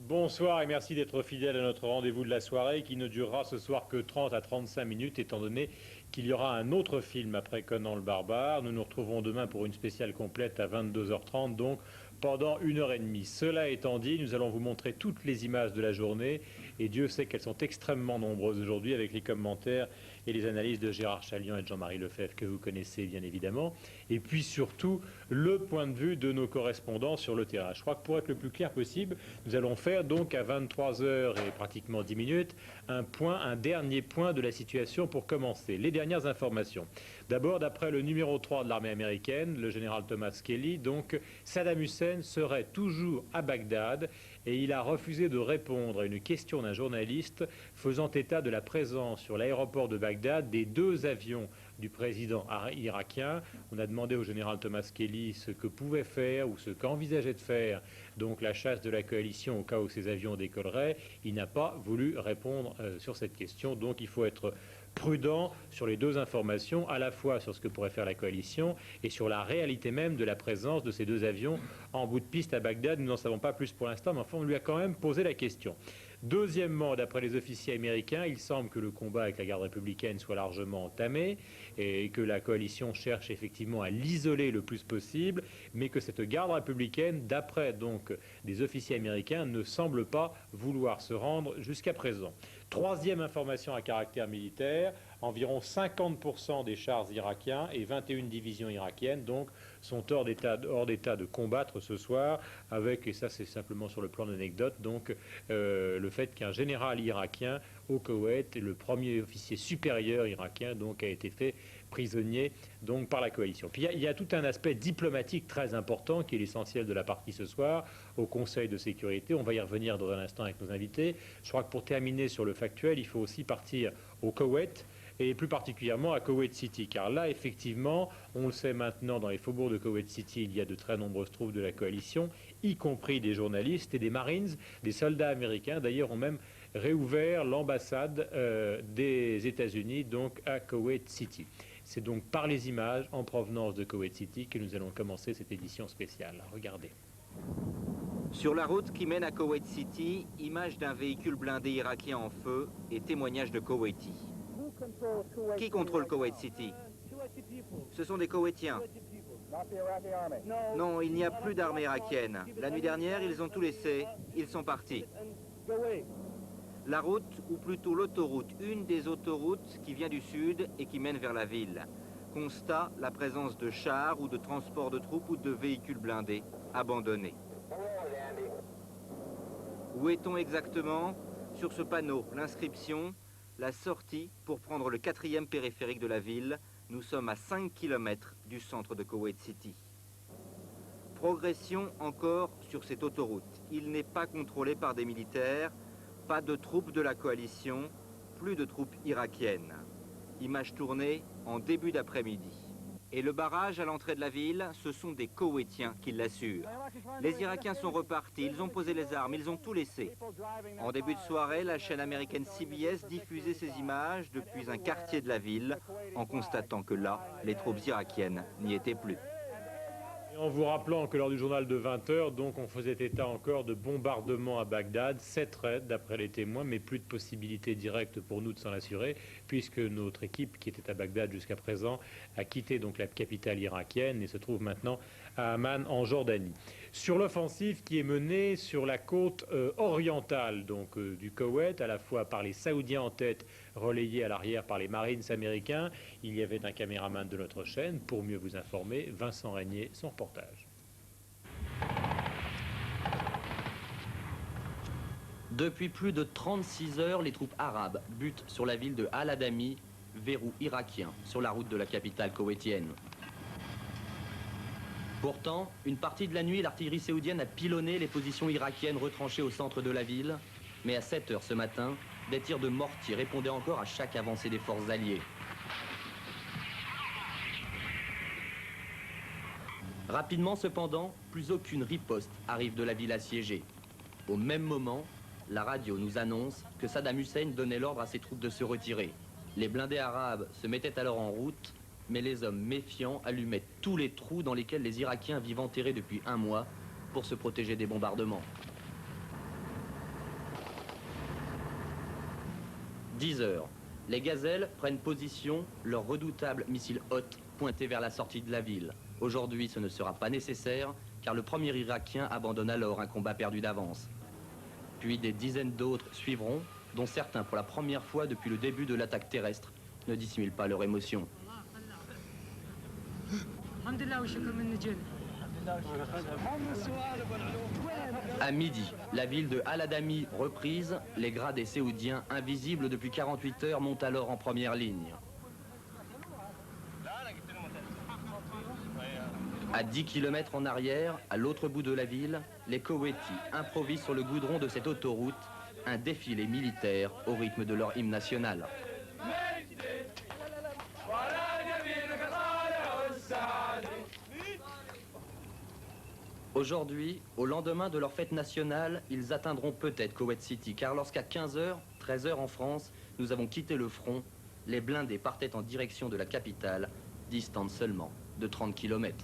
Bonsoir et merci d'être fidèle à notre rendez-vous de la soirée qui ne durera ce soir que 30 à 35 minutes étant donné qu'il y aura un autre film après Conan le Barbare. Nous nous retrouvons demain pour une spéciale complète à 22h30, donc pendant 1 heure et demie. Cela étant dit, nous allons vous montrer toutes les images de la journée et Dieu sait qu'elles sont extrêmement nombreuses aujourd'hui avec les commentaires et les analyses de Gérard Chaliand et de Jean-Marie Lefebvre que vous connaissez bien évidemment. Et puis surtout le point de vue de nos correspondants sur le terrain. Je crois que pour être le plus clair possible, nous allons faire donc à 23h et pratiquement 10 minutes un dernier point de la situation pour commencer. Les dernières informations. D'abord, d'après le numéro 3 de l'armée américaine, le général Thomas Kelly, donc Saddam Hussein serait toujours à Bagdad et il a refusé de répondre à une question d'un journaliste faisant état de la présence sur l'aéroport de Bagdad des 2 avions du président irakien. On a demandé au général Thomas Kelly ce que pouvait faire ou ce qu'envisageait de faire donc la chasse de la coalition au cas où ces avions décolleraient. Il n'a pas voulu répondre sur cette question, donc il faut être prudent sur les 2 informations, à la fois sur ce que pourrait faire la coalition et sur la réalité même de la présence de ces 2 avions en bout de piste à Bagdad. Nous n'en savons pas plus pour l'instant, mais enfin on lui a quand même posé la question. Deuxièmement, d'après les officiers américains, il semble que le combat avec la garde républicaine soit largement entamé et que la coalition cherche effectivement à l'isoler le plus possible, mais que cette garde républicaine, d'après donc des officiers américains, ne semble pas vouloir se rendre jusqu'à présent. Troisième information à caractère militaire, environ 50% des chars irakiens et 21 divisions irakiennes donc sont hors d'état de combattre ce soir, avec, et ça c'est simplement sur le plan d'anecdote, donc le fait qu'un général irakien au Koweït, le premier officier supérieur irakien, donc a été fait prisonnier donc par la coalition. Puis il y a tout un aspect diplomatique très important qui est l'essentiel de la partie ce soir au Conseil de sécurité. On va y revenir dans un instant avec nos invités. Je crois que pour terminer sur le factuel, il faut aussi partir au Koweït et plus particulièrement à Koweït City, car là, effectivement, on le sait maintenant, dans les faubourgs de Koweït City, il y a de très nombreuses troupes de la coalition, y compris des journalistes et des Marines, des soldats américains, d'ailleurs, ont même réouvert l'ambassade des États-Unis, donc à Koweït City. C'est donc par les images en provenance de Koweït City que nous allons commencer cette édition spéciale. Regardez. Sur la route qui mène à Koweït City, image d'un véhicule blindé irakien en feu et témoignage de Koweïtis. Qui contrôle Koweït City? Ce sont des Koweïtiens. Non, il n'y a plus d'armée irakienne. La nuit dernière, ils ont tout laissé. Ils sont partis. La route, ou plutôt l'autoroute, une des autoroutes qui vient du sud et qui mène vers la ville. Constat, la présence de chars ou de transports de troupes ou de véhicules blindés abandonnés. Où est-on exactement? Sur ce panneau, l'inscription, la sortie pour prendre le 4e périphérique de la ville. Nous sommes à 5 km du centre de Koweït City. Progression encore sur cette autoroute. Il n'est pas contrôlé par des militaires, pas de troupes de la coalition, plus de troupes irakiennes. Image tournée en début d'après-midi. Et le barrage à l'entrée de la ville, ce sont des Koweïtiens qui l'assurent. Les Irakiens sont repartis, ils ont posé les armes, ils ont tout laissé. En début de soirée, la chaîne américaine CBS diffusait ces images depuis un quartier de la ville, en constatant que là, les troupes irakiennes n'y étaient plus. En vous rappelant que lors du journal de 20h, donc on faisait état encore de bombardements à Bagdad, 7 raids d'après les témoins, mais plus de possibilité directe pour nous de s'en assurer, puisque notre équipe qui était à Bagdad jusqu'à présent a quitté donc la capitale irakienne et se trouve maintenant à Amman en Jordanie. Sur l'offensive qui est menée sur la côte orientale donc du Koweït, à la fois par les Saoudiens en tête, relayés à l'arrière par les Marines américains, il y avait un caméraman de notre chaîne, pour mieux vous informer, Vincent Régnier, son reportage. Depuis plus de 36 heures, les troupes arabes butent sur la ville de Al-Adami, verrou irakien, sur la route de la capitale koweïtienne. Pourtant, une partie de la nuit, l'artillerie saoudienne a pilonné les positions irakiennes retranchées au centre de la ville, mais à 7 heures ce matin, des tirs de mortier répondaient encore à chaque avancée des forces alliées. Rapidement cependant, plus aucune riposte arrive de la ville assiégée. Au même moment, la radio nous annonce que Saddam Hussein donnait l'ordre à ses troupes de se retirer. Les blindés arabes se mettaient alors en route, mais les hommes méfiants allumaient tous les trous dans lesquels les Irakiens vivent enterrés depuis un mois pour se protéger des bombardements. 10 heures. Les gazelles prennent position, leurs redoutables missiles Hot pointés vers la sortie de la ville. Aujourd'hui, ce ne sera pas nécessaire, car le premier Irakien abandonne alors un combat perdu d'avance. Puis des dizaines d'autres suivront, dont certains, pour la première fois depuis le début de l'attaque terrestre, ne dissimulent pas leur émotion. À midi, la ville de Al-Adami reprise, les gradés séoudiens invisibles depuis 48 heures montent alors en première ligne. À 10 km en arrière, à l'autre bout de la ville, les Koweïtis improvisent sur le goudron de cette autoroute un défilé militaire au rythme de leur hymne national. Aujourd'hui, au lendemain de leur fête nationale, ils atteindront peut-être Koweït City, car lorsqu'à 15h, 13h en France, nous avons quitté le front, les blindés partaient en direction de la capitale, distante seulement de 30 km.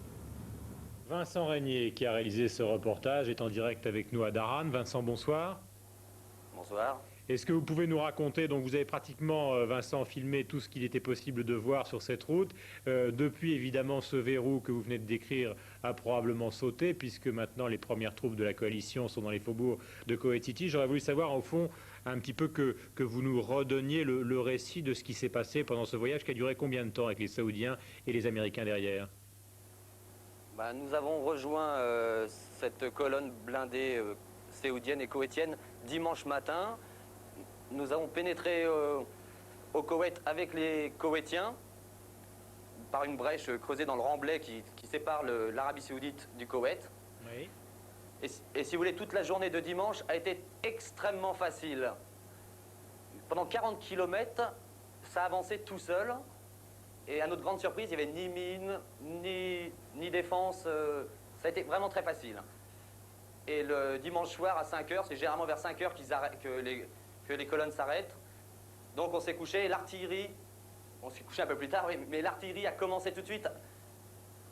Vincent Régnier, qui a réalisé ce reportage, est en direct avec nous à Dharan. Vincent, bonsoir. Bonsoir. Est-ce que vous pouvez nous raconter, donc vous avez pratiquement, Vincent, filmé tout ce qu'il était possible de voir sur cette route. Depuis, évidemment, ce verrou que vous venez de décrire a probablement sauté, puisque maintenant les premières troupes de la coalition sont dans les faubourgs de Koweït City. J'aurais voulu savoir, au fond, un petit peu que vous nous redonniez le récit de ce qui s'est passé pendant ce voyage qui a duré combien de temps avec les Saoudiens et les Américains derrière? Nous avons rejoint cette colonne blindée séoudienne et koweïtienne dimanche matin. Nous avons pénétré au Koweït avec les Koweïtiens par une brèche creusée dans le remblai qui sépare l'Arabie Saoudite du Koweït. Oui. Et si vous voulez, toute la journée de dimanche a été extrêmement facile. Pendant 40 km, ça avançait tout seul. Et à notre grande surprise, il n'y avait ni mine, ni défense. Ça a été vraiment très facile. Et le dimanche soir à 5h, c'est généralement vers 5h que les colonnes s'arrêtent. Donc on s'est couché, et l'artillerie, on s'est couché un peu plus tard, oui, mais l'artillerie a commencé tout de suite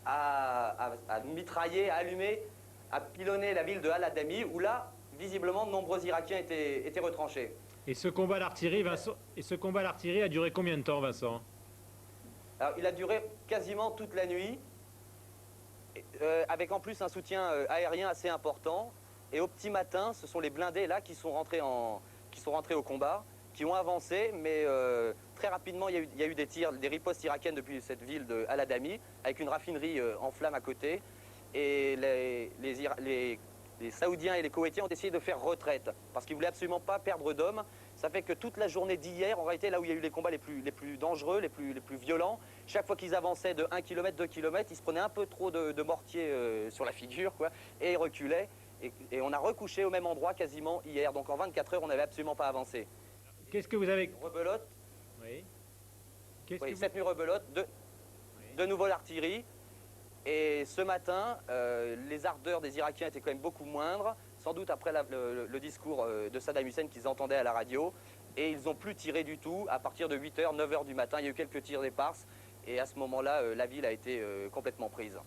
à mitrailler, à allumer, à pilonner la ville de Al-Adami, où là, visiblement, de nombreux Irakiens étaient retranchés. Et ce combat d'artillerie, Vincent, a duré combien de temps, Vincent? Alors, il a duré quasiment toute la nuit, avec en plus un soutien aérien assez important. Et au petit matin, ce sont les blindés là qui sont rentrés au combat, qui ont avancé, mais très rapidement il y a eu des tirs, des ripostes irakiennes depuis cette ville de Al-Adami, avec une raffinerie en flammes à côté. Et les Saoudiens et les Koweïtiens ont essayé de faire retraite, parce qu'ils ne voulaient absolument pas perdre d'hommes. Ça fait que toute la journée d'hier, en réalité, là où il y a eu les combats les plus dangereux, les plus violents, chaque fois qu'ils avançaient de 1 km, 2 km, ils se prenaient un peu trop de mortier sur la figure, quoi, et ils reculaient. Et on a recouché au même endroit quasiment hier. Donc en 24 heures, on n'avait absolument pas avancé. Qu'est-ce que vous avez... Rebelote. Oui. Oui, cette nuit rebelote, de nouveau l'artillerie. Et ce matin, les ardeurs des Irakiens étaient quand même beaucoup moindres, sans doute après le discours de Saddam Hussein qu'ils entendaient à la radio. Et ils n'ont plus tiré du tout à partir de 8h, 9h du matin. Il y a eu quelques tirs d'éparses. Et à ce moment-là, la ville a été complètement prise.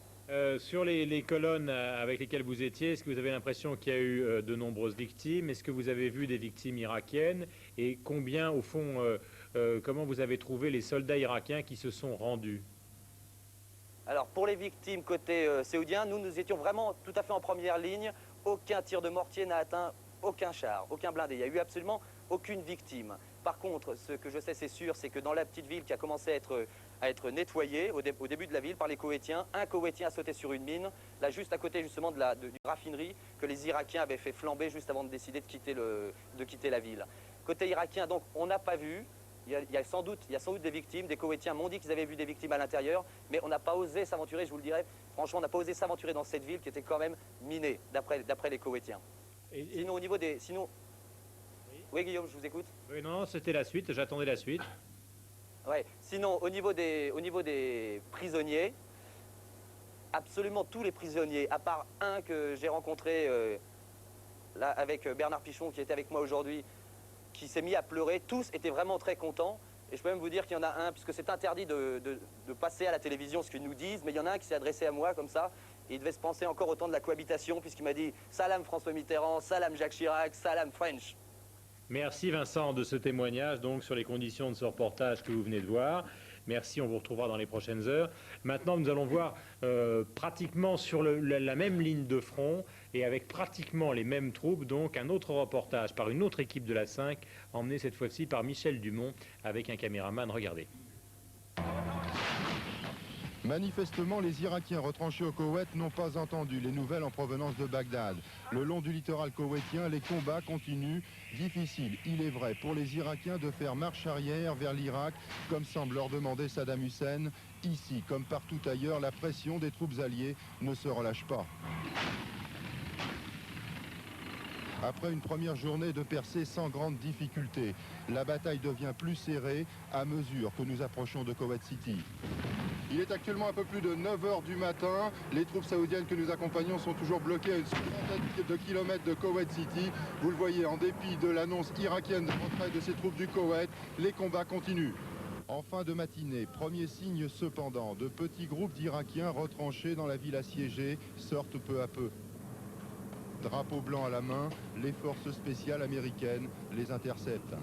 Sur les colonnes avec lesquelles vous étiez, est-ce que vous avez l'impression qu'il y a eu de nombreuses victimes? Est-ce que vous avez vu des victimes irakiennes? Et combien, au fond, comment vous avez trouvé les soldats irakiens qui se sont rendus? Alors, pour les victimes côté saoudien, nous étions vraiment tout à fait en première ligne. Aucun tir de mortier n'a atteint aucun char, aucun blindé. Il n'y a eu absolument aucune victime. Par contre, ce que je sais, c'est sûr, c'est que dans la petite ville qui a commencé à être nettoyée au début de la ville par les Koweïtiens, un Koweïtien a sauté sur une mine, là juste à côté justement de d'une raffinerie que les Irakiens avaient fait flamber juste avant de décider de quitter la ville. Côté irakien, donc, on n'a pas vu. Il y a sans doute des victimes. Des Koweïtiens m'ont dit qu'ils avaient vu des victimes à l'intérieur, mais on n'a pas osé s'aventurer, je vous le dirais. Franchement, on n'a pas osé s'aventurer dans cette ville qui était quand même minée, d'après les Koweïtiens. Sinon, au niveau des... Oui, Guillaume, je vous écoute. Oui, non, c'était la suite, j'attendais la suite. Ouais. Sinon, au niveau des prisonniers, absolument tous les prisonniers, à part un que j'ai rencontré là, avec Bernard Pichon, qui était avec moi aujourd'hui, qui s'est mis à pleurer, tous étaient vraiment très contents. Et je peux même vous dire qu'il y en a un, puisque c'est interdit de passer à la télévision ce qu'ils nous disent, mais il y en a un qui s'est adressé à moi comme ça, et il devait se penser encore au temps de la cohabitation, puisqu'il m'a dit « Salam François Mitterrand, salam Jacques Chirac, salam French ». Merci Vincent de ce témoignage donc sur les conditions de ce reportage que vous venez de voir. Merci, on vous retrouvera dans les prochaines heures. Maintenant, nous allons voir pratiquement sur la même ligne de front et avec pratiquement les mêmes troupes, donc un autre reportage par une autre équipe de la 5, emmené cette fois-ci par Michel Dumont avec un caméraman. Regardez. Manifestement, les Irakiens retranchés au Koweït n'ont pas entendu les nouvelles en provenance de Bagdad. Le long du littoral koweïtien, les combats continuent. Difficile, il est vrai, pour les Irakiens de faire marche arrière vers l'Irak, comme semble leur demander Saddam Hussein. Ici, comme partout ailleurs, la pression des troupes alliées ne se relâche pas. Après une première journée de percée sans grande difficulté, la bataille devient plus serrée à mesure que nous approchons de Koweït City. Il est actuellement un peu plus de 9 h du matin. Les troupes saoudiennes que nous accompagnons sont toujours bloquées à une centaine de kilomètres de Koweït City. Vous le voyez, en dépit de l'annonce irakienne de retrait de ces troupes du Koweït, les combats continuent. En fin de matinée, premier signe cependant, de petits groupes d'Irakiens retranchés dans la ville assiégée sortent peu à peu. Drapeau blanc à la main, les forces spéciales américaines les interceptent.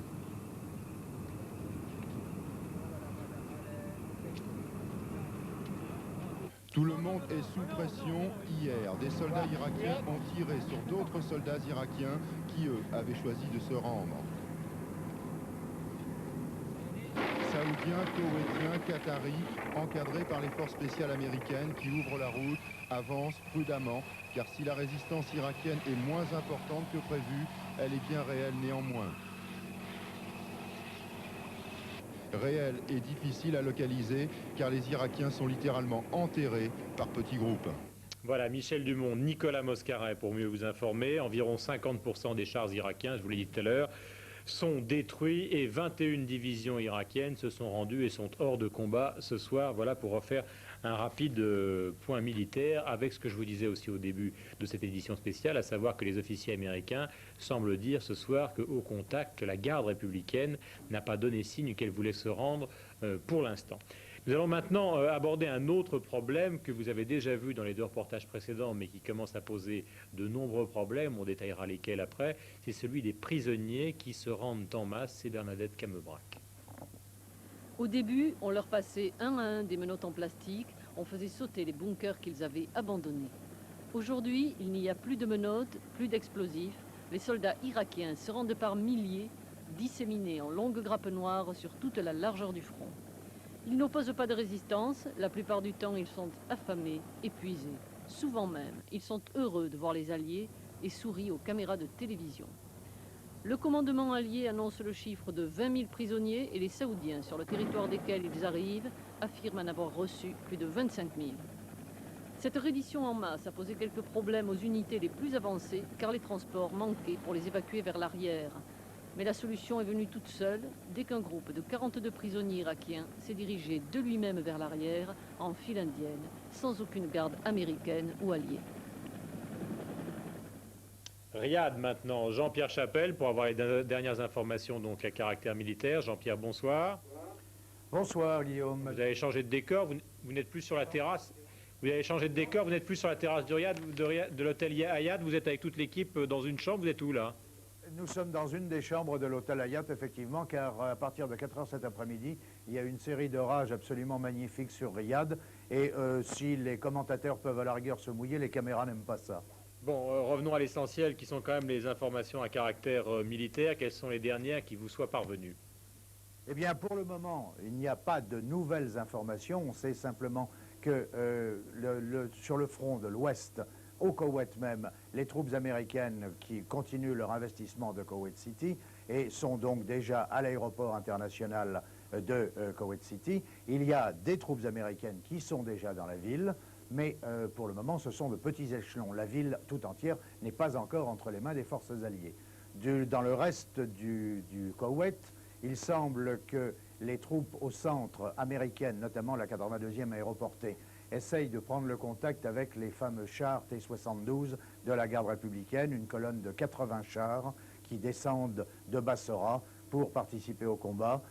Tout le monde est sous pression. Hier, des soldats irakiens ont tiré sur d'autres soldats irakiens qui, eux, avaient choisi de se rendre. Saoudiens, Koweïtiens, Qataris, encadrés par les forces spéciales américaines qui ouvrent la route, avancent prudemment, car si la résistance irakienne est moins importante que prévu, elle est bien réelle néanmoins. Réelle et difficile à localiser, car les Irakiens sont littéralement enterrés par petits groupes. Voilà, Michel Dumont, Nicolas Moscaret pour mieux vous informer. Environ 50% des chars irakiens, je vous l'ai dit tout à l'heure, sont détruits et 21 divisions irakiennes se sont rendues et sont hors de combat ce soir. Voilà pour refaire un rapide point militaire avec ce que je vous disais aussi au début de cette édition spéciale, à savoir que les officiers américains semblent dire ce soir qu'au contact, la garde républicaine n'a pas donné signe qu'elle voulait se rendre pour l'instant. Nous allons maintenant aborder un autre problème que vous avez déjà vu dans les deux reportages précédents, mais qui commence à poser de nombreux problèmes, on détaillera lesquels après, c'est celui des prisonniers qui se rendent en masse, c'est Bernadette Camebrac. Au début, on leur passait un à un des menottes en plastique, on faisait sauter les bunkers qu'ils avaient abandonnés. Aujourd'hui, il n'y a plus de menottes, plus d'explosifs, les soldats irakiens se rendent par milliers, disséminés en longues grappes noires sur toute la largeur du front. Ils n'opposent pas de résistance, la plupart du temps ils sont affamés, épuisés. Souvent même, ils sont heureux de voir les Alliés et sourient aux caméras de télévision. Le commandement allié annonce le chiffre de 20 000 prisonniers et les Saoudiens, sur le territoire desquels ils arrivent, affirment en avoir reçu plus de 25 000. Cette reddition en masse a posé quelques problèmes aux unités les plus avancées car les transports manquaient pour les évacuer vers l'arrière. Mais la solution est venue toute seule dès qu'un groupe de 42 prisonniers irakiens s'est dirigé de lui-même vers l'arrière en file indienne, sans aucune garde américaine ou alliée. Riyad maintenant, Jean-Pierre Chapelle pour avoir les dernières informations donc à caractère militaire. Jean-Pierre, bonsoir. Bonsoir Guillaume. Vous avez changé de décor, vous n'êtes plus sur la terrasse. Vous avez changé de décor, vous n'êtes plus sur la terrasse de l'hôtel Hayat, vous êtes avec toute l'équipe dans une chambre, vous êtes où là? Nous sommes dans une des chambres de l'hôtel Hayat, effectivement, car à partir de 4 h cet après-midi, il y a une série d'orages absolument magnifiques sur Riyad. Et si les commentateurs peuvent à la rigueur se mouiller, les caméras n'aiment pas ça. Bon, revenons à l'essentiel, qui sont quand même les informations à caractère militaire. Quelles sont les dernières qui vous soient parvenues? Eh bien, pour le moment, il n'y a pas de nouvelles informations. On sait simplement que sur le front de l'Ouest, au Koweït même, les troupes américaines qui continuent leur investissement de Koweït City et sont donc déjà à l'aéroport international de Koweït City. Il y a des troupes américaines qui sont déjà dans la ville, mais pour le moment, ce sont de petits échelons. La ville tout entière n'est pas encore entre les mains des forces alliées. Dans le reste du Koweït, il semble que les troupes au centre américaines, notamment la 82e aéroportée, essayent de prendre le contact avec les fameux chars T-72 de la garde républicaine, une colonne de 80 chars qui descendent de Bassora pour participer au combat.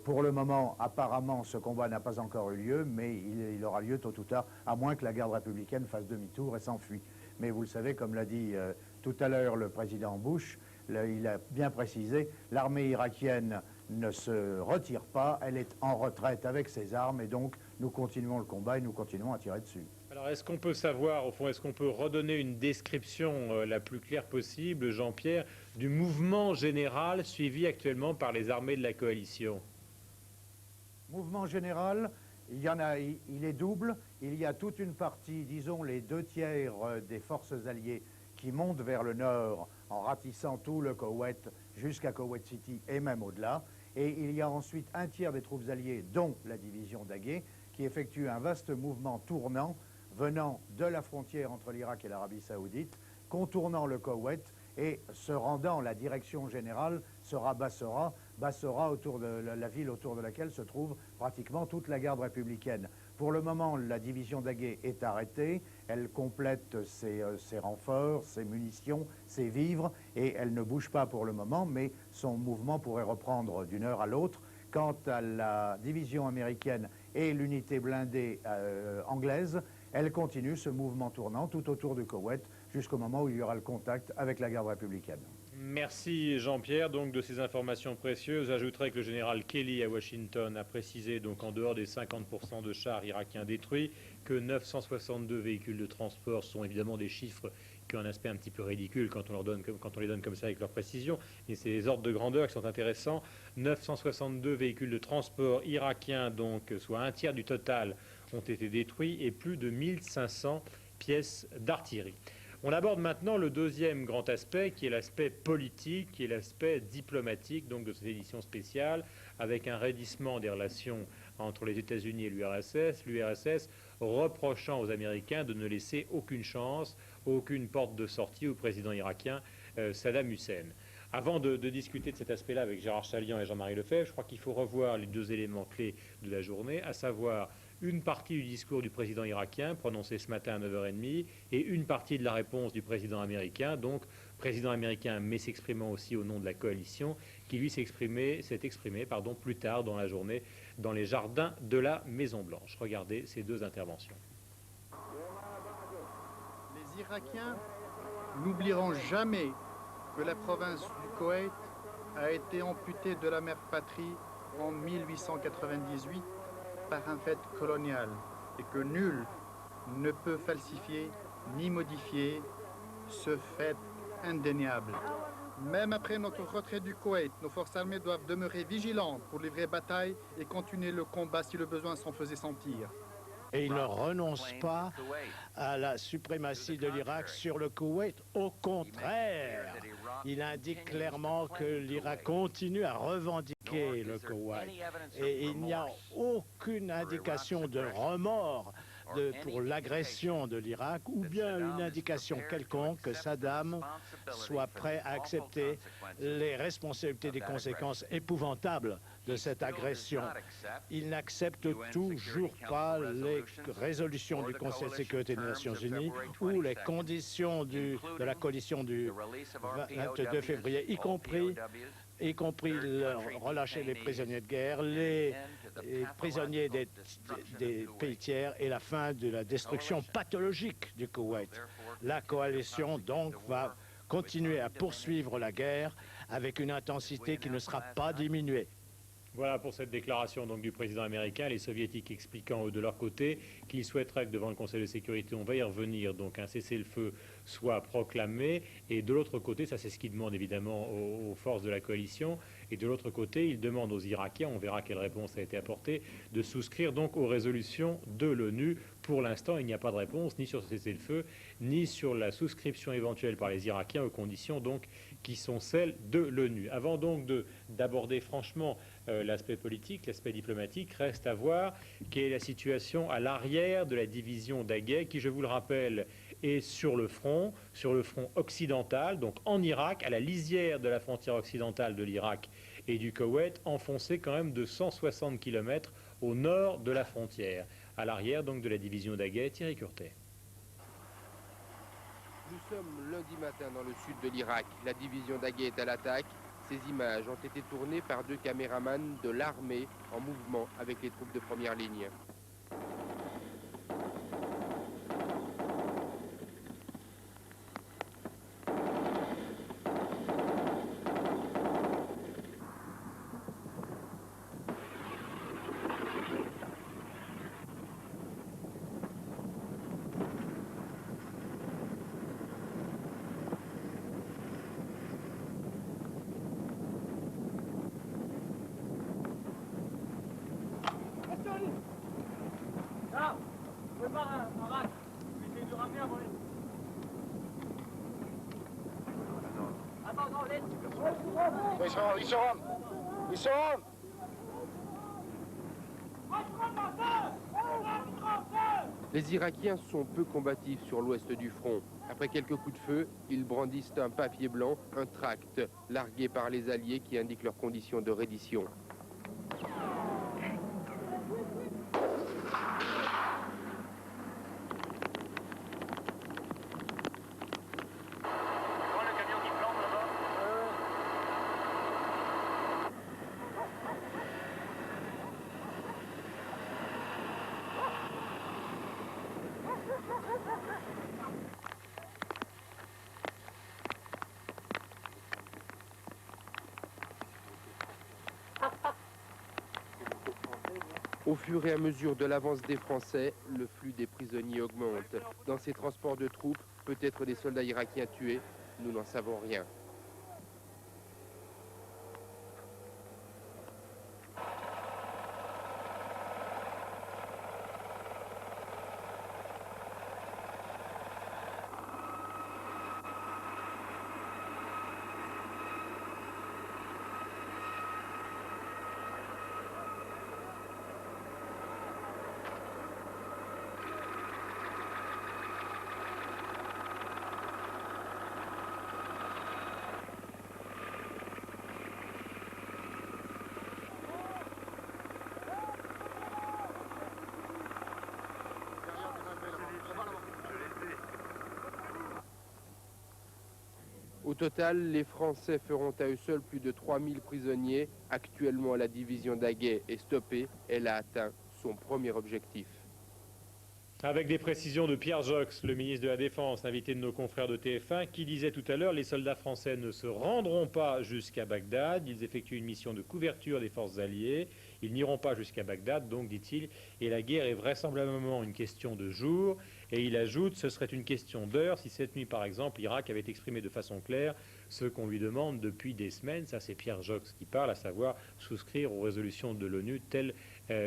Pour le moment, apparemment, ce combat n'a pas encore eu lieu, mais il aura lieu tôt ou tard, à moins que la garde républicaine fasse demi-tour et s'enfuit. Mais vous le savez, comme l'a dit tout à l'heure le président Bush, il a bien précisé, l'armée irakienne ne se retire pas, elle est en retraite avec ses armes et donc nous continuons le combat et nous continuons à tirer dessus. Alors, est-ce qu'on peut savoir, au fond, est-ce qu'on peut redonner une description la plus claire possible, Jean-Pierre, du mouvement général suivi actuellement par les armées de la coalition? Mouvement général, il est double. Il y a toute une partie, disons les 2/3 des forces alliées qui montent vers le nord en ratissant tout le Koweït jusqu'à Koweït City et même au-delà. Et il y a ensuite 1/3 des troupes alliées, dont la division Daguet, qui effectue un vaste mouvement tournant venant de la frontière entre l'Irak et l'Arabie Saoudite, contournant le Koweït et se rendant, la direction générale sera Bassora. Bassora, autour de la ville autour de laquelle se trouve pratiquement toute la garde républicaine. Pour le moment, la division Daguet est arrêtée, elle complète ses renforts, ses munitions, ses vivres, et elle ne bouge pas pour le moment, mais son mouvement pourrait reprendre d'une heure à l'autre. Quant à la division américaine et l'unité blindée anglaise, elle continue ce mouvement tournant tout autour du Koweït jusqu'au moment où il y aura le contact avec la garde républicaine. Merci Jean-Pierre donc de ces informations précieuses. J'ajouterai que le général Kelly à Washington a précisé donc en dehors des 50% de chars irakiens détruits que 962 véhicules de transport sont évidemment des chiffres qui ont un aspect un petit peu ridicule quand on les donne comme ça avec leur précision. Et c'est les ordres de grandeur qui sont intéressants. 962 véhicules de transport irakiens, donc soit 1/3 du total, ont été détruits et plus de 1500 pièces d'artillerie. On aborde maintenant le deuxième grand aspect, qui est l'aspect politique, qui est l'aspect diplomatique donc de cette édition spéciale, avec un raidissement des relations entre les États-Unis et l'URSS, reprochant aux Américains de ne laisser aucune chance, aucune porte de sortie au président irakien Saddam Hussein. Avant de discuter de cet aspect-là avec Gérard Chaliand et Jean-Marie Lefebvre, je crois qu'il faut revoir les deux éléments clés de la journée, à savoir une partie du discours du président irakien prononcé ce matin à 9h30 et une partie de la réponse du président américain, donc président américain mais s'exprimant aussi au nom de la coalition, qui lui s'est exprimé plus tard dans la journée dans les jardins de la Maison-Blanche. Regardez ces deux interventions. Les Irakiens n'oublieront jamais que la province du Koweït a été amputée de la mère patrie en 1898 par un fait colonial et que nul ne peut falsifier ni modifier ce fait indéniable. Même après notre retrait du Koweït, nos forces armées doivent demeurer vigilantes pour livrer bataille et continuer le combat si le besoin s'en faisait sentir. Et il ne renonce pas à la suprématie de l'Irak sur le Koweït. Au contraire, il indique clairement que l'Irak continue à revendiquer le Koweït. Et il n'y a aucune indication de remords pour l'agression de l'Irak ou bien une indication quelconque que Saddam soit prêt à accepter les responsabilités des conséquences épouvantables de cette agression. Il n'accepte toujours pas les résolutions du Conseil de sécurité des Nations Unies ou les conditions de la coalition du 22 février, y compris relâcher les prisonniers de guerre, les prisonniers des pays tiers et la fin de la destruction pathologique du Koweït. La coalition donc va continuer à poursuivre la guerre avec une intensité qui ne sera pas diminuée. Voilà pour cette déclaration donc du président américain, les soviétiques expliquant eux de leur côté qu'ils souhaiteraient que devant le Conseil de sécurité, on va y revenir, donc un cessez-le-feu soit proclamé, et de l'autre côté, ça c'est ce qu'ils demandent évidemment aux forces de la coalition, et de l'autre côté, ils demandent aux Irakiens, on verra quelle réponse a été apportée, de souscrire donc aux résolutions de l'ONU. Pour l'instant, il n'y a pas de réponse ni sur ce cessez-le-feu, ni sur la souscription éventuelle par les Irakiens aux conditions donc qui sont celles de l'ONU. Avant donc d'aborder franchement l'aspect politique, l'aspect diplomatique, reste à voir quelle est la situation à l'arrière de la division Daguet, qui, je vous le rappelle, est sur le front occidental, donc en Irak, à la lisière de la frontière occidentale de l'Irak et du Koweït, enfoncé quand même de 160 km au nord de la frontière. À l'arrière donc de la division Daguet, Thierry Curtet. Nous sommes lundi matin dans le sud de l'Irak. La division Daguet est à l'attaque. Ces images ont été tournées par 2 caméramans de l'armée en mouvement avec les troupes de première ligne. Les Irakiens sont peu combatifs sur l'ouest du front. Après quelques coups de feu, ils brandissent un papier blanc, un tract, largué par les Alliés qui indiquent leurs conditions de reddition. Au fur et à mesure de l'avance des Français, le flux des prisonniers augmente. Dans ces transports de troupes, peut-être des soldats irakiens tués, nous n'en savons rien. Au total, les Français feront à eux seuls plus de 3000 prisonniers. Actuellement, la division Daguet est stoppée. Elle a atteint son premier objectif. Avec des précisions de Pierre Jox, le ministre de la Défense, invité de nos confrères de TF1, qui disait tout à l'heure, les soldats français ne se rendront pas jusqu'à Bagdad, ils effectuent une mission de couverture des forces alliées, ils n'iront pas jusqu'à Bagdad, donc, dit-il, et la guerre est vraisemblablement une question de jours, et il ajoute, ce serait une question d'heures si cette nuit, par exemple, l'Irak avait exprimé de façon claire ce qu'on lui demande depuis des semaines, ça c'est Pierre Jox qui parle, à savoir souscrire aux résolutions de l'ONU telles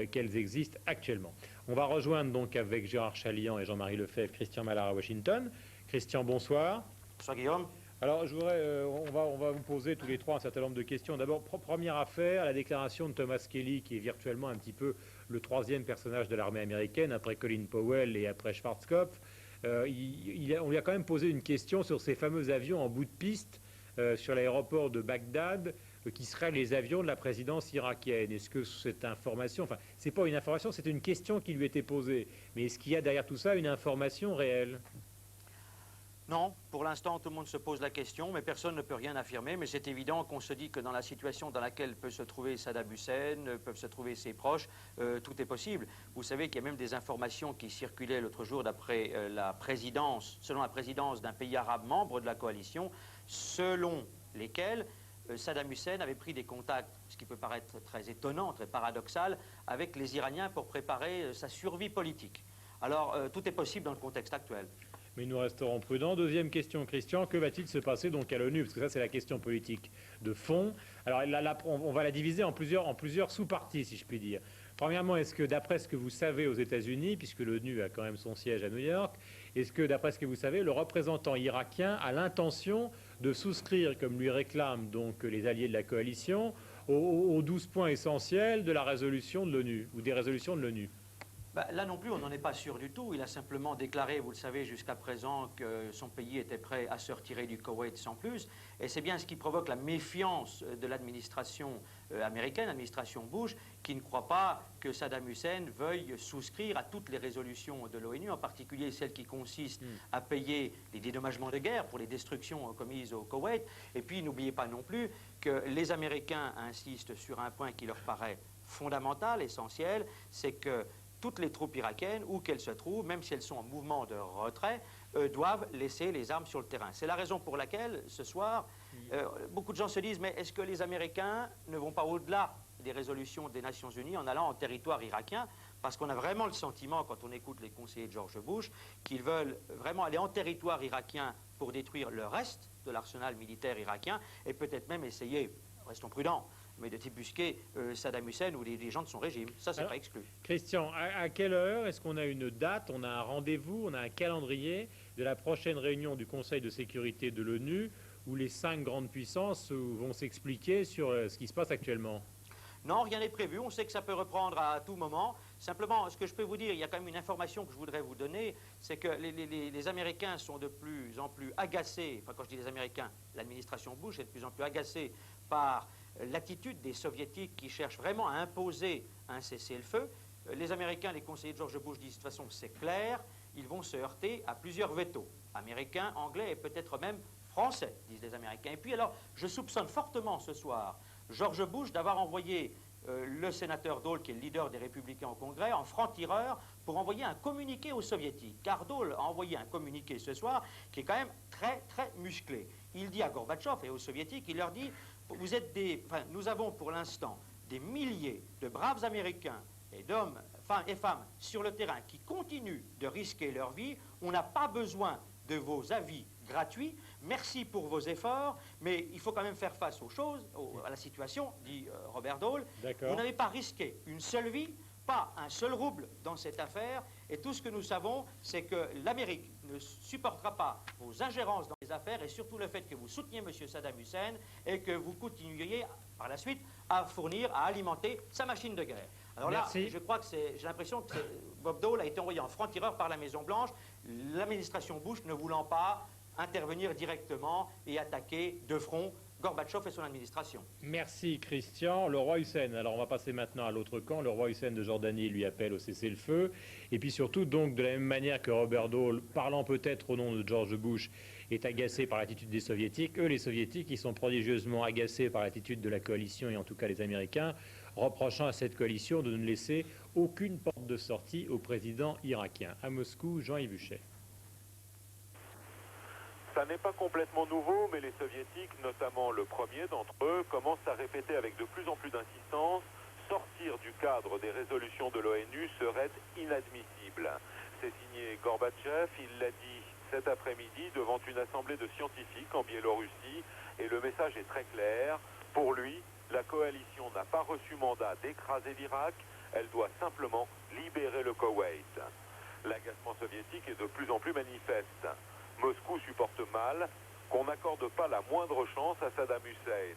qu'elles existent actuellement. On va rejoindre donc avec Gérard Chaliand et Jean-Marie Lefebvre, Christian Mallard à Washington. Christian, bonsoir. Bonsoir Guillaume. Alors, je voudrais, on va vous poser tous les trois un certain nombre de questions. D'abord, première affaire, la déclaration de Thomas Kelly, qui est virtuellement un petit peu le troisième personnage de l'armée américaine, après Colin Powell et après Schwarzkopf. On lui a quand même posé une question sur ces fameux avions en bout de piste sur l'aéroport de Bagdad, qui seraient les avions de la présidence irakienne. Est-ce que cette information, enfin, c'est pas une information, c'est une question qui lui était posée, mais est-ce qu'il y a derrière tout ça une information réelle ? Non, pour l'instant, tout le monde se pose la question, mais personne ne peut rien affirmer. Mais c'est évident qu'on se dit que dans la situation dans laquelle peut se trouver Saddam Hussein, peuvent se trouver ses proches, tout est possible. Vous savez qu'il y a même des informations qui circulaient l'autre jour d'après selon la présidence d'un pays arabe membre de la coalition, selon lesquelles Saddam Hussein avait pris des contacts, ce qui peut paraître très étonnant, très paradoxal, avec les Iraniens pour préparer sa survie politique. Alors, tout est possible dans le contexte actuel. Mais nous resterons prudents. Deuxième question, Christian, que va-t-il se passer donc à l'ONU? Parce que ça, c'est la question politique de fond. Alors, on va la diviser en plusieurs sous-parties, si je puis dire. Premièrement, est-ce que, d'après ce que vous savez aux États-Unis, puisque l'ONU a quand même son siège à New York, est-ce que, d'après ce que vous savez, le représentant irakien a l'intention de souscrire, comme lui réclament donc les alliés de la coalition, aux 12 points essentiels de la résolution de l'ONU, ou des résolutions de l'ONU? Là non plus, on n'en est pas sûr du tout. Il a simplement déclaré, vous le savez, jusqu'à présent, que son pays était prêt à se retirer du Koweït sans plus. Et c'est bien ce qui provoque la méfiance de l'administration américaine, l'administration Bush, qui ne croit pas que Saddam Hussein veuille souscrire à toutes les résolutions de l'ONU, en particulier celles qui consistent à payer les dédommagements de guerre pour les destructions commises au Koweït. Et puis, n'oubliez pas non plus que les Américains insistent sur un point qui leur paraît fondamental, essentiel, c'est que toutes les troupes irakiennes, où qu'elles se trouvent, même si elles sont en mouvement de retrait, doivent laisser les armes sur le terrain. C'est la raison pour laquelle, ce soir, beaucoup de gens se disent, mais est-ce que les Américains ne vont pas au-delà des résolutions des Nations Unies en allant en territoire irakien? Parce qu'on a vraiment le sentiment, quand on écoute les conseillers de George Bush, qu'ils veulent vraiment aller en territoire irakien pour détruire le reste de l'arsenal militaire irakien, et peut-être même essayer, restons prudents, mais de débusquer Saddam Hussein ou les gens de son régime. Ça, c'est pas exclu. Christian, à quelle heure est-ce qu'on a une date, on a un rendez-vous, on a un calendrier de la prochaine réunion du Conseil de sécurité de l'ONU où les 5 grandes puissances vont s'expliquer sur ce qui se passe actuellement? Non, rien n'est prévu. On sait que ça peut reprendre à tout moment. Simplement, ce que je peux vous dire, il y a quand même une information que je voudrais vous donner, c'est que les Américains sont de plus en plus agacés, enfin quand je dis les Américains, l'administration Bush est de plus en plus agacée par l'attitude des Soviétiques qui cherchent vraiment à imposer un cessez-le-feu. Les Américains, les conseillers de George Bush disent de toute façon c'est clair, ils vont se heurter à plusieurs vétos, américains, anglais et peut-être même français, disent les Américains. Et puis alors, je soupçonne fortement ce soir George Bush d'avoir envoyé le sénateur Dole, qui est le leader des Républicains au Congrès, en franc-tireur pour envoyer un communiqué aux Soviétiques. Car Dole a envoyé un communiqué ce soir qui est quand même très, très musclé. Il dit à Gorbatchev et aux Soviétiques, il leur dit, vous êtes nous avons pour l'instant des milliers de braves Américains et d'hommes et femmes sur le terrain qui continuent de risquer leur vie. On n'a pas besoin de vos avis gratuits. Merci pour vos efforts, mais il faut quand même faire face aux choses, à la situation, dit Robert Dole. Vous n'avez pas risqué une seule vie, pas un seul rouble dans cette affaire, et tout ce que nous savons, c'est que l'Amérique ne supportera pas vos ingérences dans les affaires, et surtout le fait que vous souteniez M. Saddam Hussein, et que vous continueriez par la suite à fournir, à alimenter sa machine de guerre. Alors là, je crois que j'ai l'impression que Bob Dole a été envoyé en franc-tireur par la Maison-Blanche, l'administration Bush ne voulant pas intervenir directement et attaquer de front Gorbatchev et son administration. Merci Christian. Le roi Hussein, alors on va passer maintenant à l'autre camp. Le roi Hussein de Jordanie lui appelle au cessez-le-feu. Et puis surtout, donc, de la même manière que Robert Dole, parlant peut-être au nom de George Bush, est agacé par l'attitude des Soviétiques, eux, les Soviétiques, ils sont prodigieusement agacés par l'attitude de la coalition, et en tout cas les Américains, reprochant à cette coalition de ne laisser aucune porte de sortie au président irakien. À Moscou, Jean-Yves Buchet. Ça n'est pas complètement nouveau, mais les Soviétiques, notamment le premier d'entre eux, commencent à répéter avec de plus en plus d'insistance: sortir du cadre des résolutions de l'ONU serait inadmissible. C'est signé Gorbatchev, il l'a dit cet après-midi devant une assemblée de scientifiques en Biélorussie, et le message est très clair. Pour lui, la coalition n'a pas reçu mandat d'écraser l'Irak, elle doit simplement libérer le Koweït. L'agacement soviétique est de plus en plus manifeste. Moscou supporte mal qu'on n'accorde pas la moindre chance à Saddam Hussein.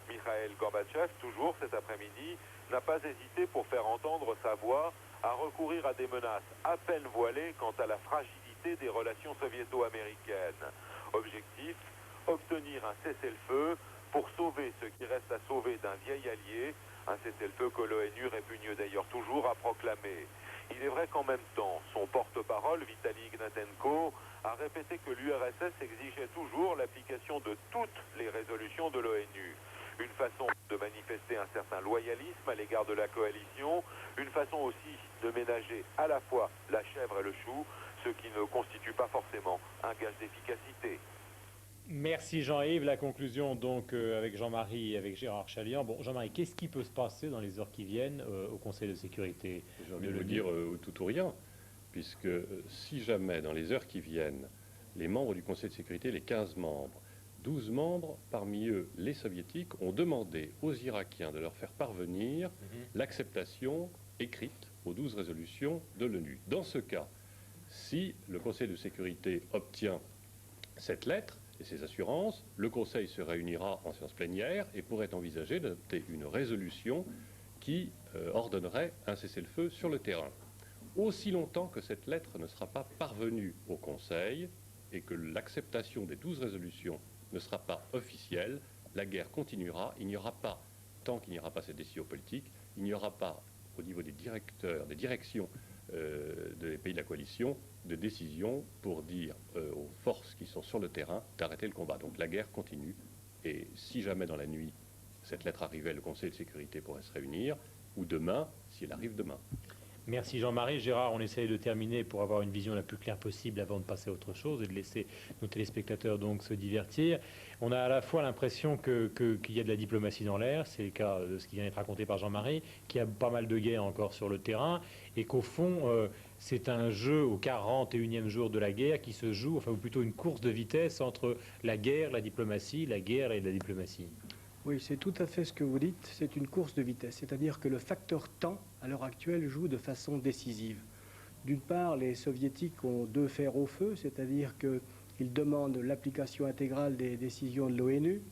Mikhail Gorbatchev, toujours cet après-midi, n'a pas hésité pour faire entendre sa voix à recourir à des menaces à peine voilées quant à la fragilité des relations soviéto-américaines. Objectif, obtenir un cessez-le-feu pour sauver ce qui reste à sauver d'un vieil allié, un cessez-le-feu que l'ONU répugne d'ailleurs toujours à proclamer. Il est vrai qu'en même temps, son porte-parole, Vitaly Ignatenko, a répété que l'URSS exigeait toujours l'application de toutes les résolutions de l'ONU. Une façon de manifester un certain loyalisme à l'égard de la coalition, une façon aussi de ménager à la fois la chèvre et le chou, ce qui ne constitue pas forcément un gage d'efficacité. Merci Jean-Yves. La conclusion donc avec Jean-Marie et avec Gérard Chalian. Bon, Jean-Marie, qu'est-ce qui peut se passer dans les heures qui viennent au Conseil de sécurité? J'ai envie de vous dire tout ou rien, puisque si jamais dans les heures qui viennent, les membres du Conseil de sécurité, les 15 membres, 12 membres, parmi eux les soviétiques, ont demandé aux Irakiens de leur faire parvenir l'acceptation écrite aux 12 résolutions de l'ONU. Dans ce cas, si le Conseil de sécurité obtient cette lettre et ces assurances, le Conseil se réunira en séance plénière et pourrait envisager d'adopter une résolution qui ordonnerait un cessez-le-feu sur le terrain. Aussi longtemps que cette lettre ne sera pas parvenue au Conseil et que l'acceptation des 12 résolutions ne sera pas officielle, la guerre continuera. Il n'y aura pas, tant qu'il n'y aura pas cette décision politique, il n'y aura pas au niveau des directeurs, des directions des pays de la coalition, de décision pour dire aux forces qui sont sur le terrain d'arrêter le combat. Donc la guerre continue, et si jamais dans la nuit cette lettre arrivait, le Conseil de sécurité pourrait se réunir, ou demain, si elle arrive demain. Merci Jean-Marie. Gérard, on essaye de terminer pour avoir une vision la plus claire possible avant de passer à autre chose et de laisser nos téléspectateurs donc se divertir. On a à la fois l'impression qu'il y a de la diplomatie dans l'air, c'est le cas de ce qui vient d'être raconté par Jean-Marie, qu'il y a pas mal de guerres encore sur le terrain, et qu'au fond, c'est un jeu au 41e jour de la guerre qui se joue, enfin ou plutôt une course de vitesse entre la guerre, la diplomatie, la guerre et la diplomatie. Oui, c'est tout à fait ce que vous dites, c'est une course de vitesse, c'est-à-dire que le facteur temps, à l'heure actuelle, joue de façon décisive. D'une part, les soviétiques ont deux fers au feu, c'est-à-dire qu'ils Ils demandent l'application intégrale des décisions de l'ONU,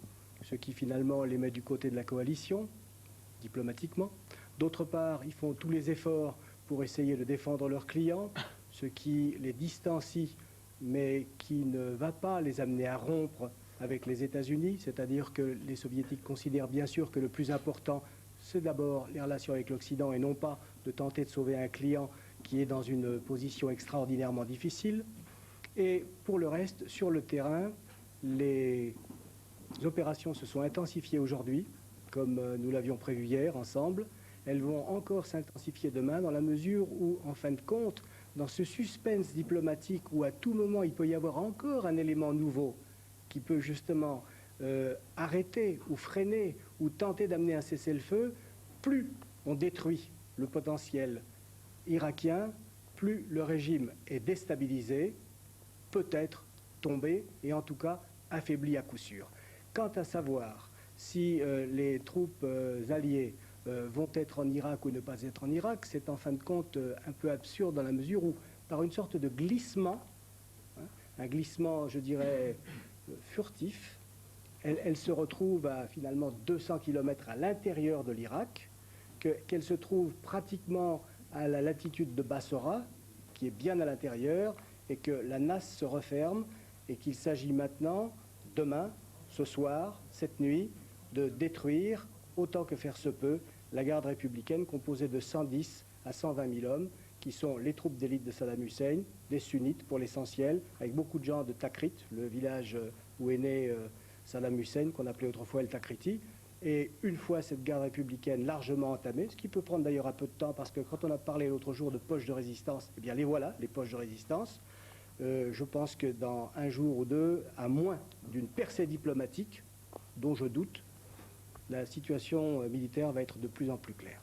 ce qui finalement les met du côté de la coalition, diplomatiquement. D'autre part, ils font tous les efforts pour essayer de défendre leurs clients, ce qui les distancie, mais qui ne va pas les amener à rompre avec les États-Unis, c'est-à-dire que les Soviétiques considèrent bien sûr que le plus important, c'est d'abord les relations avec l'Occident et non pas de tenter de sauver un client qui est dans une position extraordinairement difficile. Et pour le reste, sur le terrain, les opérations se sont intensifiées aujourd'hui, comme nous l'avions prévu hier ensemble. Elles vont encore s'intensifier demain dans la mesure où, en fin de compte, dans ce suspense diplomatique où à tout moment il peut y avoir encore un élément nouveau qui peut justement arrêter ou freiner ou tenter d'amener un cessez-le-feu, plus on détruit le potentiel irakien, plus le régime est déstabilisé, peut-être tombé et en tout cas affaibli à coup sûr. Quant à savoir si les troupes alliées vont être en Irak ou ne pas être en Irak, c'est en fin de compte un peu absurde dans la mesure où, par une sorte de glissement, un glissement, je dirais, furtif, elle se retrouve à finalement 200 km à l'intérieur de l'Irak, qu'elle se trouve pratiquement à la latitude de Bassora, qui est bien à l'intérieur, et que la nasse se referme, et qu'il s'agit maintenant, demain, ce soir, cette nuit, de détruire, autant que faire se peut, la garde républicaine composée de 110 à 120 000 hommes, qui sont les troupes d'élite de Saddam Hussein, des sunnites pour l'essentiel, avec beaucoup de gens de Takrit, le village où est né Saddam Hussein, qu'on appelait autrefois El Takriti. Et une fois cette garde républicaine largement entamée, ce qui peut prendre d'ailleurs un peu de temps, parce que quand on a parlé l'autre jour de poches de résistance, eh bien les voilà, les poches de résistance. Je pense que dans un jour ou deux, à moins d'une percée diplomatique, dont je doute, la situation militaire va être de plus en plus claire.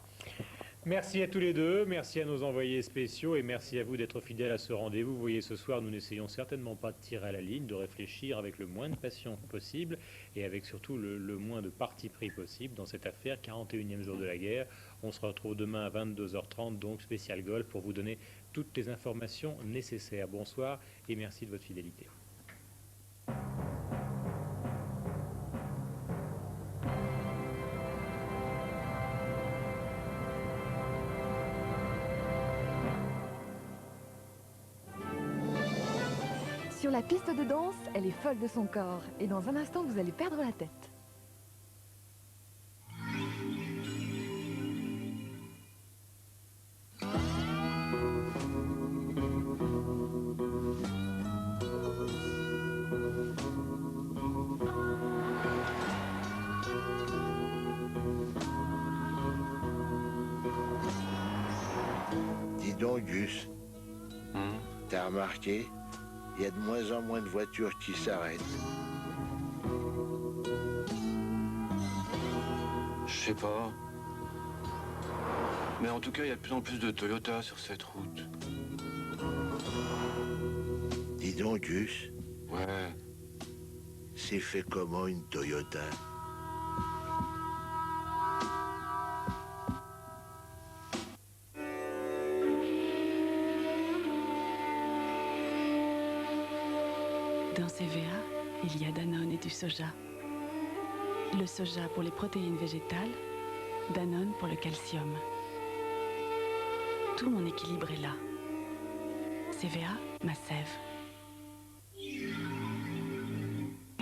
Merci à tous les deux, merci à nos envoyés spéciaux et merci à vous d'être fidèles à ce rendez-vous. Vous voyez, ce soir, nous n'essayons certainement pas de tirer à la ligne, de réfléchir avec le moins de passion possible et avec surtout le moins de parti pris possible dans cette affaire, 41e jour de la guerre. On se retrouve demain à 22h30, donc spécial golf, pour vous donner toutes les informations nécessaires. Bonsoir et merci de votre fidélité. Sur la piste de danse, elle est folle de son corps. Et dans un instant, vous allez perdre la tête. Dis donc, Gus, t'as remarqué? Il y a de moins en moins de voitures qui s'arrêtent. Je sais pas. Mais en tout cas, il y a de plus en plus de Toyota sur cette route. Dis donc, Gus. Ouais. C'est fait comment une Toyota? Dans CVA, il y a Danone et du soja. Le soja pour les protéines végétales, Danone pour le calcium. Tout mon équilibre est là. CVA, ma sève.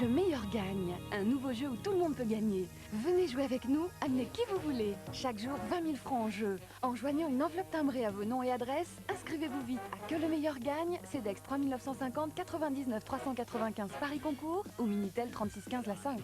Le meilleur gagne, un nouveau jeu où tout le monde peut gagner. Venez jouer avec nous, amenez qui vous voulez. Chaque jour, 20 000 francs en jeu. En joignant une enveloppe timbrée à vos noms et adresses, inscrivez-vous vite à Que le meilleur gagne, CEDEX 3950 99 395 Paris Concours ou Minitel 3615 La 5.